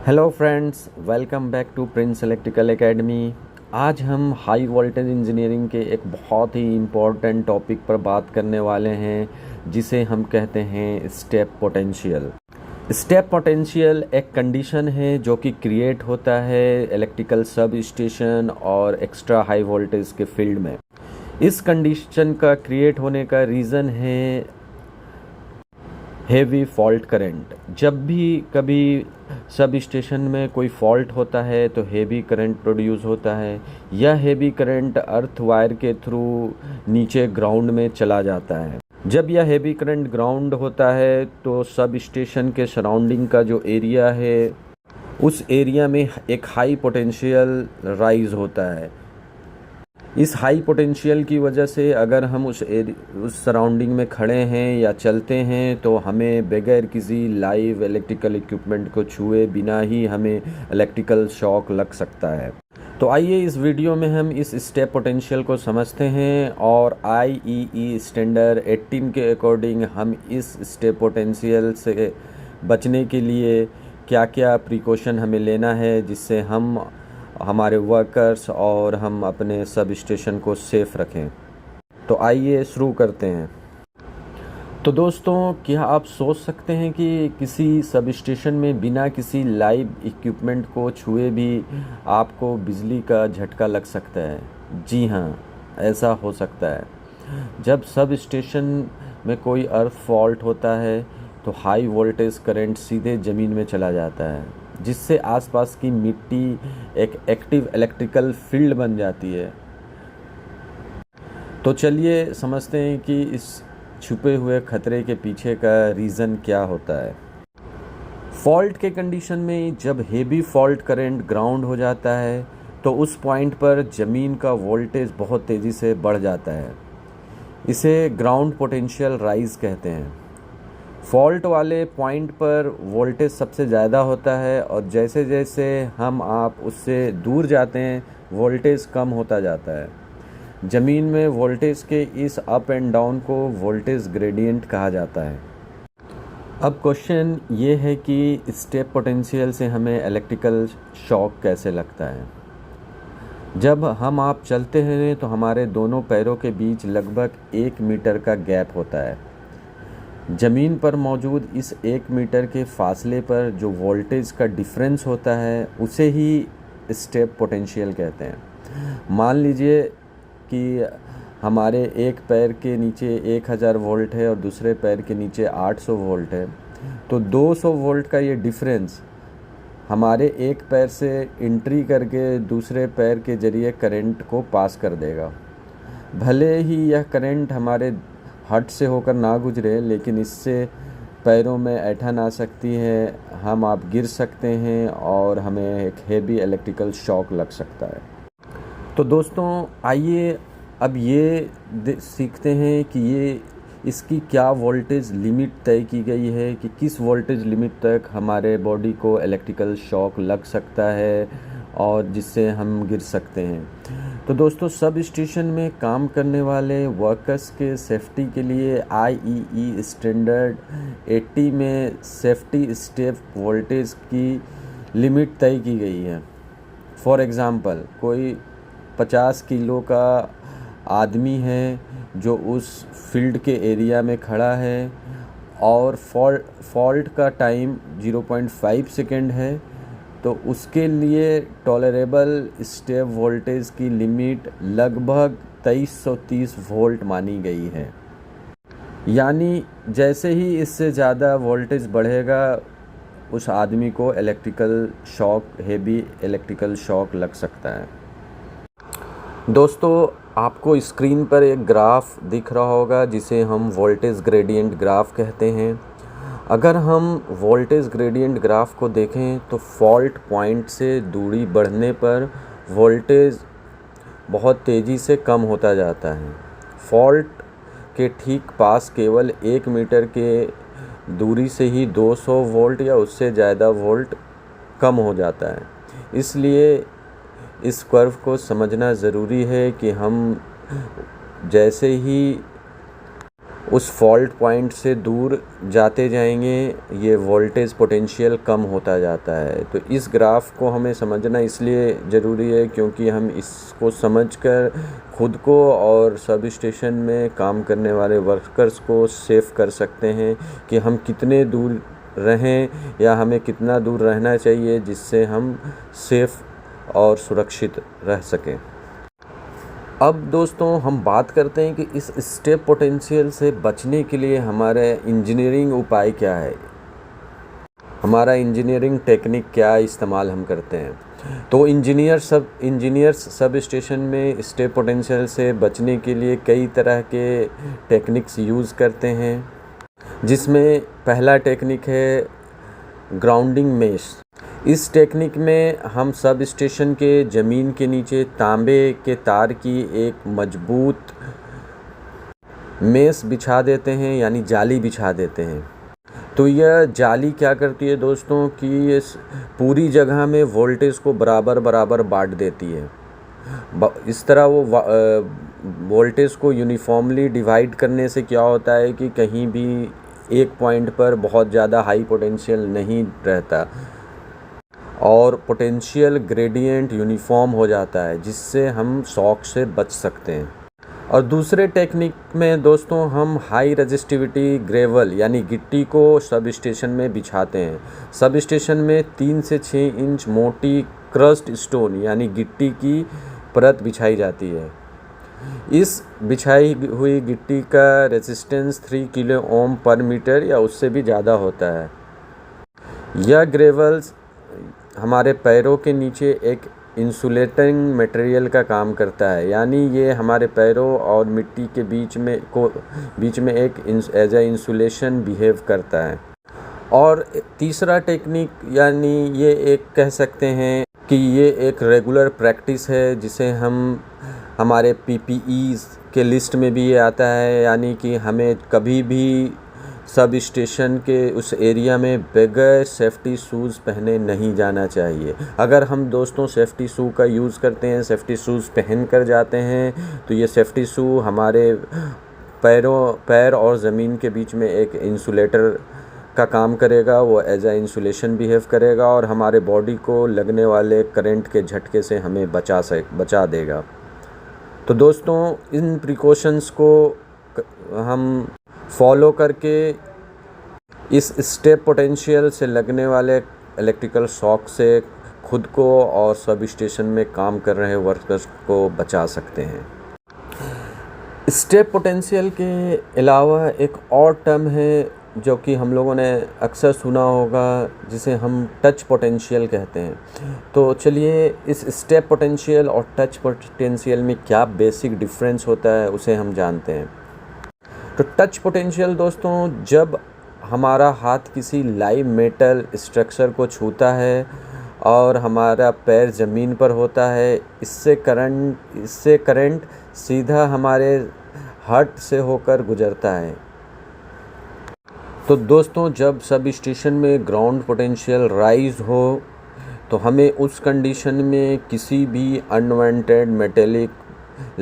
Hello friends, welcome back to Prince Electrical Academy. आज हम high voltage engineering के एक बहुत ही इम्पोर्टेंट टॉपिक पर बात करने वाले हैं, जिसे हम कहते हैं स्टेप पोटेंशियल। स्टेप पोटेंशियल एक कंडीशन है जो कि क्रिएट होता है इलेक्ट्रिकल सब स्टेशन और एक्स्ट्रा हाई वोल्टेज के फील्ड में। इस कंडीशन का क्रिएट होने का रीज़न है हेवी फॉल्ट करंट। जब भी कभी सब स्टेशन में कोई फॉल्ट होता है तो हेवी करंट प्रोड्यूस होता है। यह हेवी करंट अर्थ वायर के थ्रू नीचे ग्राउंड में चला जाता है। जब यह हेवी करंट ग्राउंड होता है तो सब स्टेशन के सराउंडिंग का जो एरिया है उस एरिया में एक हाई पोटेंशियल राइज होता है। इस हाई पोटेंशियल की वजह से अगर हम उस सराउंडिंग में खड़े हैं या चलते हैं तो हमें बगैर किसी लाइव इलेक्ट्रिकल इक्विपमेंट को छुए बिना ही हमें इलेक्ट्रिकल शॉक लग सकता है। तो आइए इस वीडियो में हम इस स्टेप पोटेंशियल को समझते हैं और IEE स्टैंडर्ड 18 के अकॉर्डिंग हम इस स्टेप पोटेंशियल से बचने के लिए क्या क्या प्रिकॉशन हमें लेना है, जिससे हम हमारे वर्कर्स और हम अपने सब स्टेशन को सेफ रखें। तो आइए शुरू करते हैं। तो दोस्तों, क्या आप सोच सकते हैं कि किसी सब स्टेशन में बिना किसी लाइव इक्विपमेंट को छुए भी आपको बिजली का झटका लग सकता है? जी हाँ, ऐसा हो सकता है। जब सब स्टेशन में कोई अर्थ फॉल्ट होता है तो हाई वोल्टेज करंट सीधे ज़मीन में चला जाता है, जिससे आसपास की मिट्टी एक एक्टिव इलेक्ट्रिकल फील्ड बन जाती है। तो चलिए समझते हैं कि इस छुपे हुए खतरे के पीछे का रीज़न क्या होता है। फॉल्ट के कंडीशन में जब हेवी फॉल्ट करंट ग्राउंड हो जाता है तो उस पॉइंट पर ज़मीन का वोल्टेज बहुत तेज़ी से बढ़ जाता है। इसे ग्राउंड पोटेंशियल राइज कहते हैं। फॉल्ट वाले पॉइंट पर वोल्टेज सबसे ज़्यादा होता है और जैसे जैसे आप उससे दूर जाते हैं वोल्टेज कम होता जाता है। ज़मीन में वोल्टेज के इस अप एंड डाउन को वोल्टेज ग्रेडियंट कहा जाता है। अब क्वेश्चन ये है कि स्टेप पोटेंशियल से हमें इलेक्ट्रिकल शॉक कैसे लगता है। जब आप चलते हैं तो हमारे दोनों पैरों के बीच लगभग 1 मीटर का गैप होता है। ज़मीन पर मौजूद इस 1 मीटर के फासले पर जो वोल्टेज का डिफरेंस होता है उसे ही स्टेप पोटेंशियल कहते हैं। मान लीजिए कि हमारे एक पैर के नीचे 1000 वोल्ट है और दूसरे पैर के नीचे 800 वोल्ट है, तो 200 वोल्ट का ये डिफरेंस हमारे एक पैर से एंट्री करके दूसरे पैर के ज़रिए करंट को पास कर देगा। भले ही यह करंट हमारे हट से होकर ना गुजरे, लेकिन इससे पैरों में ऐंठन आ सकती है, आप गिर सकते हैं और हमें एक हेवी इलेक्ट्रिकल शॉक लग सकता है। तो दोस्तों, आइए अब ये सीखते हैं कि इसकी क्या वोल्टेज लिमिट तय की गई है कि किस वोल्टेज लिमिट तक हमारे बॉडी को इलेक्ट्रिकल शॉक लग सकता है और जिससे हम गिर सकते हैं। तो दोस्तों, सब स्टेशन में काम करने वाले वर्कर्स के सेफ्टी के लिए IEE स्टैंडर्ड 80 में सेफ्टी स्टेप वोल्टेज की लिमिट तय की गई है। फॉर एग्ज़ाम्पल, कोई 50 किलो का आदमी है जो उस फील्ड के एरिया में खड़ा है और फॉल्ट का टाइम 0.5 सेकेंड है, तो उसके लिए टॉलरेबल स्टेप वोल्टेज की लिमिट लगभग 2330 वोल्ट मानी गई है। यानी जैसे ही इससे ज़्यादा वोल्टेज बढ़ेगा उस आदमी को electrical shock, heavy electrical shock लग सकता है। दोस्तों, आपको स्क्रीन पर एक ग्राफ दिख रहा होगा जिसे हम वोल्टेज ग्रेडियंट ग्राफ कहते हैं। अगर हम वोल्टेज ग्रेडियंट ग्राफ को देखें तो फॉल्ट पॉइंट से दूरी बढ़ने पर वोल्टेज बहुत तेज़ी से कम होता जाता है। फॉल्ट के ठीक पास केवल 1 मीटर के दूरी से ही 200 वोल्ट या उससे ज़्यादा वोल्ट कम हो जाता है। इसलिए इस कर्व को समझना ज़रूरी है कि हम जैसे ही उस फॉल्ट पॉइंट से दूर जाते जाएंगे ये वोल्टेज पोटेंशियल कम होता जाता है। तो इस ग्राफ को हमें समझना इसलिए ज़रूरी है क्योंकि हम इसको समझकर खुद को और सब स्टेशन में काम करने वाले वर्कर्स को सेव कर सकते हैं कि हम कितने दूर रहें या हमें कितना दूर रहना चाहिए जिससे हम सेफ और सुरक्षित रह सकें। अब दोस्तों हम बात करते हैं कि इस स्टेप पोटेंशियल से बचने के लिए हमारे इंजीनियरिंग उपाय क्या है, हमारा इंजीनियरिंग टेक्निक क्या इस्तेमाल हम करते हैं। तो इंजीनियर्स सब स्टेशन में स्टेप पोटेंशियल से बचने के लिए कई तरह के टेक्निक्स यूज़ करते हैं, जिसमें पहला टेक्निक है ग्राउंडिंग मेश। इस टेक्निक में हम सब स्टेशन के ज़मीन के नीचे तांबे के तार की एक मजबूत मेश बिछा देते हैं, यानी जाली बिछा देते हैं। तो यह जाली क्या करती है दोस्तों कि इस पूरी जगह में वोल्टेज को बराबर बराबर बांट देती है। इस तरह वो वोल्टेज को यूनिफॉर्मली डिवाइड करने से क्या होता है कि कहीं भी एक पॉइंट पर बहुत ज़्यादा हाई पोटेंशियल नहीं रहता और पोटेंशियल ग्रेडियंट यूनिफॉर्म हो जाता है, जिससे हम शॉक से बच सकते हैं। और दूसरे टेक्निक में दोस्तों हम हाई रेजिस्टिविटी ग्रेवल यानी गिट्टी को सब स्टेशन में बिछाते हैं। सब स्टेशन में 3 से 6 इंच मोटी क्रस्ट स्टोन यानी गिट्टी की परत बिछाई जाती है। इस बिछाई हुई गिट्टी का रेजिस्टेंस 3 किलो ओम पर मीटर या उससे भी ज़्यादा होता है। यह ग्रेवल्स हमारे पैरों के नीचे एक इंसुलेटिंग मटेरियल का काम करता है, यानी ये हमारे पैरों और मिट्टी के बीच में एक एज ए इंसुलेशन बिहेव करता है। और तीसरा टेक्निक यानी ये एक कह सकते हैं कि ये एक रेगुलर प्रैक्टिस है, जिसे हम हमारे PPEs के लिस्ट में भी ये आता है, यानी कि हमें कभी भी सब स्टेशन के उस एरिया में बगैर सेफ्टी शूज़ पहने नहीं जाना चाहिए। अगर हम दोस्तों सेफ्टी शू का यूज़ करते हैं, सेफ्टी शूज़ पहन कर जाते हैं, तो ये सेफ्टी शू हमारे पैर और ज़मीन के बीच में एक इंसुलेटर का काम करेगा। वो एज ए इंसुलेशन बिहेव करेगा और हमारे बॉडी को लगने वाले करंट के झटके से हमें बचा देगा। तो दोस्तों इन प्रिकॉशंस को हम फॉलो करके इस स्टेप पोटेंशियल से लगने वाले इलेक्ट्रिकल शॉक से खुद को और सब स्टेशन में काम कर रहे वर्कर्स को बचा सकते हैं। स्टेप पोटेंशियल के अलावा एक और टर्म है जो कि हम लोगों ने अक्सर सुना होगा, जिसे हम टच पोटेंशियल कहते हैं। तो चलिए इस स्टेप पोटेंशियल और टच पोटेंशियल में क्या बेसिक डिफरेंस होता है उसे हम जानते हैं। तो टच पोटेंशियल दोस्तों, जब हमारा हाथ किसी लाइव मेटल स्ट्रक्चर को छूता है और हमारा पैर ज़मीन पर होता है, इससे करंट सीधा हमारे हार्ट से होकर गुजरता है। तो दोस्तों जब सब स्टेशन में ग्राउंड पोटेंशियल राइज हो तो हमें उस कंडीशन में किसी भी अनवांटेड मेटेलिक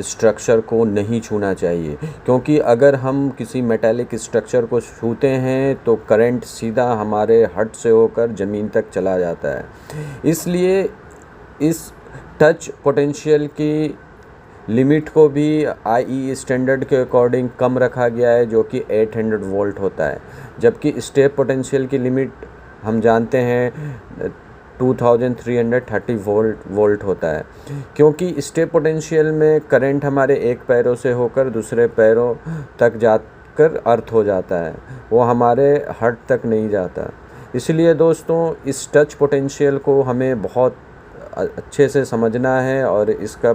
स्ट्रक्चर को नहीं छूना चाहिए, क्योंकि अगर हम किसी मेटालिक स्ट्रक्चर को छूते हैं तो करंट सीधा हमारे हार्ट से होकर ज़मीन तक चला जाता है। इसलिए इस टच पोटेंशियल की लिमिट को भी IEEE स्टैंडर्ड के अकॉर्डिंग कम रखा गया है, जो कि 800 वोल्ट होता है, जबकि स्टेप पोटेंशियल की लिमिट हम जानते हैं 2330 वोल्ट होता है। क्योंकि स्टेप पोटेंशियल में करंट हमारे एक पैरों से होकर दूसरे पैरों तक जाकर अर्थ हो जाता है, वो हमारे हार्ट तक नहीं जाता। इसलिए दोस्तों इस टच पोटेंशियल को हमें बहुत अच्छे से समझना है और इसका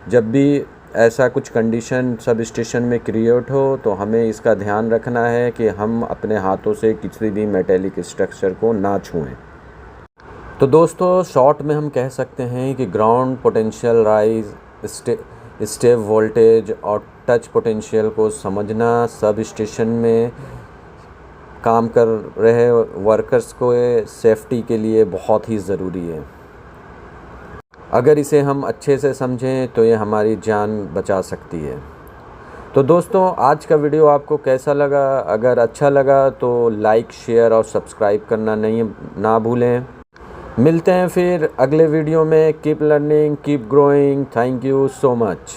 जब भी ऐसा कुछ कंडीशन सब स्टेशन में क्रिएट हो तो हमें इसका ध्यान रखना है कि हम अपने हाथों से किसी भी मेटेलिक स्ट्रक्चर को ना छुएं। तो दोस्तों शॉर्ट में हम कह सकते हैं कि ground potential rise, step voltage और टच पोटेंशियल को समझना सब स्टेशन में काम कर रहे वर्कर्स को सेफ्टी के लिए बहुत ही ज़रूरी है। अगर इसे हम अच्छे से समझें तो ये हमारी जान बचा सकती है। तो दोस्तों आज का वीडियो आपको कैसा लगा? अगर अच्छा लगा तो लाइक, शेयर और सब्सक्राइब करना ना भूलें। मिलते हैं फिर अगले वीडियो में। Keep learning, keep growing. Thank you so much.